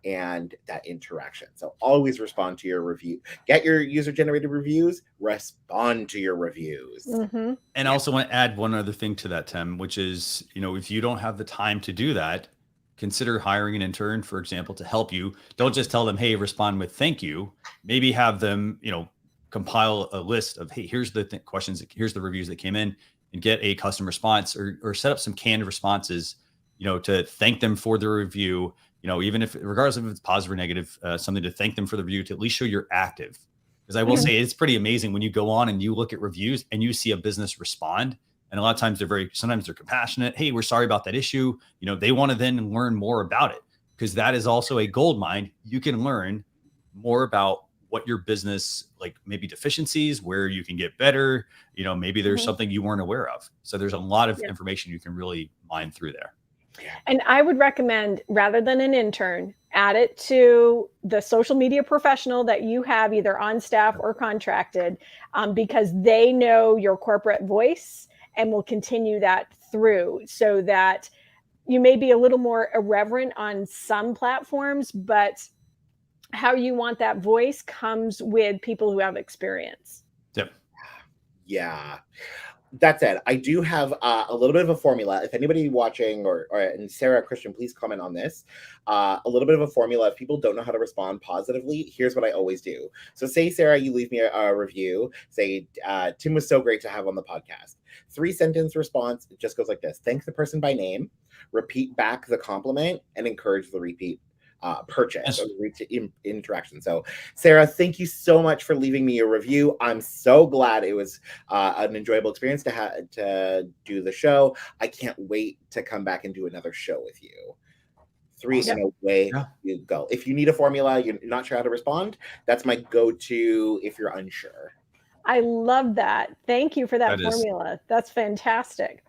and that interaction. So always respond to your review. Get your user-generated reviews, respond to your reviews. And I also want to add one other thing to that, Tim, which is, if you don't have the time to do that, consider hiring an intern, for example, to help you. Don't just tell them, hey, respond with thank you. maybe have them, compile a list of, hey, here's the questions, here's the reviews that came in, and get a custom response, or set up some canned responses, to thank them for the review, even if, regardless if it's positive or negative, something to thank them for the review, to at least show you're active. Because I will say it's pretty amazing when you go on and you look at reviews and you see a business respond. And a lot of times sometimes they're compassionate. Hey, we're sorry about that issue. They want to then learn more about it, because that is also a gold mine. You can learn more about what your business, like maybe deficiencies, where you can get better. Maybe there's something you weren't aware of. So there's a lot of information you can really mine through there. And I would recommend, rather than an intern, add it to the social media professional that you have either on staff or contracted, because they know your corporate voice and will continue that through, so that you may be a little more irreverent on some platforms, but how you want that voice comes with people who have experience. Yep. Yeah. That said, I do have a little bit of a formula. If anybody watching, and Sarah, Christian, please comment on this. A little bit of a formula. If people don't know how to respond positively, here's what I always do. So say, Sarah, you leave me a review. Say, Tim was so great to have on the podcast. 3-sentence response. It just goes like this. Thank the person by name, repeat back the compliment, and encourage the repeat purchase or interaction. So Sarah, thank you so much for leaving me a review. I'm so glad. It was an enjoyable experience to do the show. I can't wait to come back and do another show with you. 3 and away you go. If you need a formula, you're not sure how to respond, that's my go-to if you're unsure. I love that. Thank you for that formula. That's fantastic.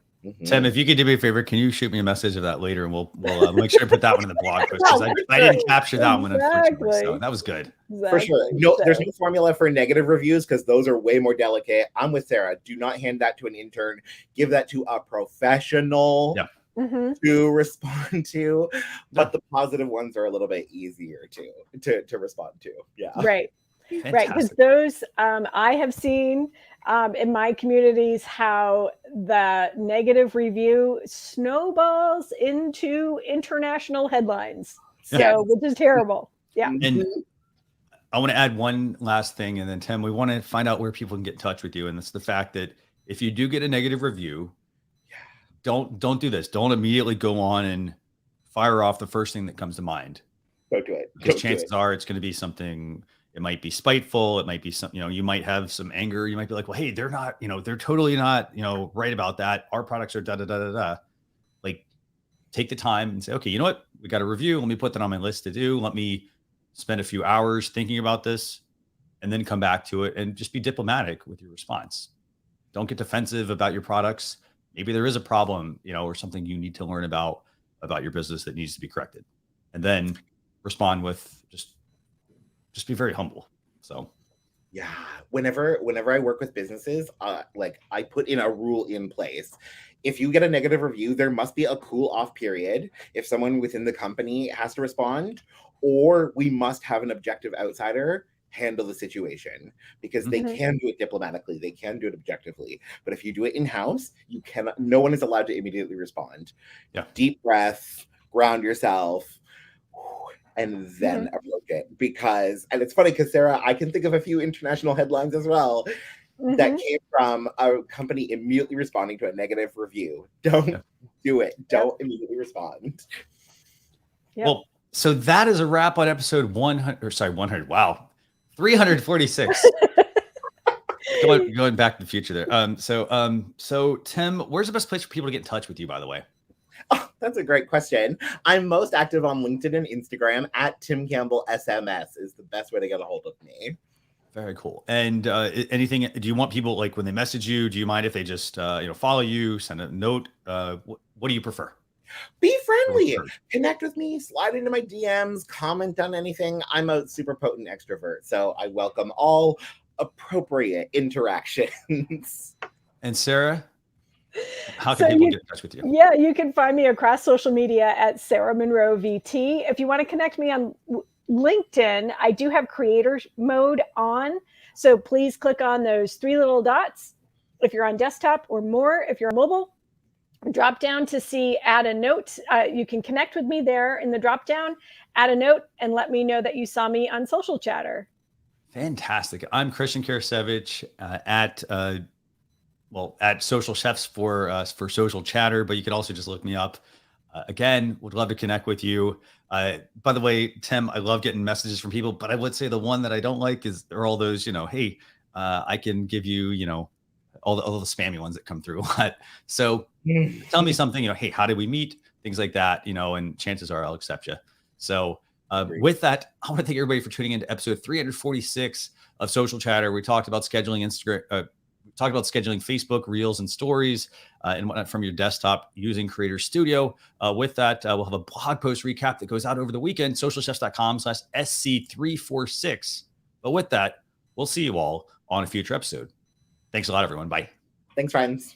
Tim, if you could do me a favor, can you shoot me a message of that later, and we'll make sure I put that one in the blog post, because I didn't capture that one, unfortunately. So that was good. For sure. No, there's no formula for negative reviews, because those are way more delicate. I'm with Sarah. Do not hand that to an intern. Give that to a professional to respond to. But the positive ones are a little bit easier to respond to. Yeah. Right. Fantastic. Right, because those I have seen in my communities how the negative review snowballs into international headlines. So, which is terrible. Yeah. And I want to add one last thing, and then Tim, we want to find out where people can get in touch with you. And it's the fact that if you do get a negative review, don't do this. Don't immediately go on and fire off the first thing that comes to mind. Don't do it. Because chances are it's going to be something. It might be spiteful. It might be some, you might have some anger. You might be like, well, hey, they're not, they're totally not, right about that. Our products are da-da-da-da-da. Like, take the time and say, okay, you know what? We got a review. Let me put that on my list to do. Let me spend a few hours thinking about this, and then come back to it, and just be diplomatic with your response. Don't get defensive about your products. Maybe there is a problem, or something you need to learn about your business that needs to be corrected. And then respond with just be very humble. So, yeah, whenever I work with businesses, I put in a rule in place. If you get a negative review, there must be a cool off period if someone within the company has to respond, or we must have an objective outsider handle the situation, because they can do it diplomatically, they can do it objectively. But if you do it in-house, you cannot. No one is allowed to immediately respond. Yeah. Deep breath, ground yourself, and then approach it. And it's funny because, Sarah, I can think of a few international headlines as well that came from a company immediately responding to a negative review. Don't do it. Don't immediately respond. Yep. Well, so that is a wrap on episode 100. Wow. 346. going back to the future there. So Tim, where's the best place for people to get in touch with you, by the way? Oh, that's a great question. I'm most active on LinkedIn and Instagram at Tim Campbell SMS is the best way to get a hold of me. Very cool. And anything, do you want people, like, when they message you, do you mind if they just, follow you, send a note? What do you prefer? Be friendly. Connect with me. Slide into my DMs. Comment on anything. I'm a super potent extrovert, so I welcome all appropriate interactions. And Sarah, how can people get in touch with you? Yeah, you can find me across social media at Sarah Monroe VT. If you want to connect me on LinkedIn, I do have creator mode on. So please click on those 3 little dots if you're on desktop, or more if you're mobile. Drop down to see add a note. You can connect with me there in the drop down, add a note, and let me know that you saw me on Social Chatter. Fantastic. I'm Christian Karasevich at Social Chefs for Social Chatter, but you can also just look me up. Again, would love to connect with you. By the way, Tim, I love getting messages from people, but I would say the one that I don't like are all those, hey, I can give you, all the spammy ones that come through a lot. So tell me something, hey, how did we meet? Things like that, and chances are I'll accept you. So with that, I want to thank everybody for tuning into episode 346 of Social Chatter. We talked about scheduling Instagram. We talked about scheduling Facebook Reels and Stories and whatnot from your desktop using Creator Studio. With that, we'll have a blog post recap that goes out over the weekend, socialchefs.com/SC346. But with that, we'll see you all on a future episode. Thanks a lot, everyone. Bye. Thanks, friends.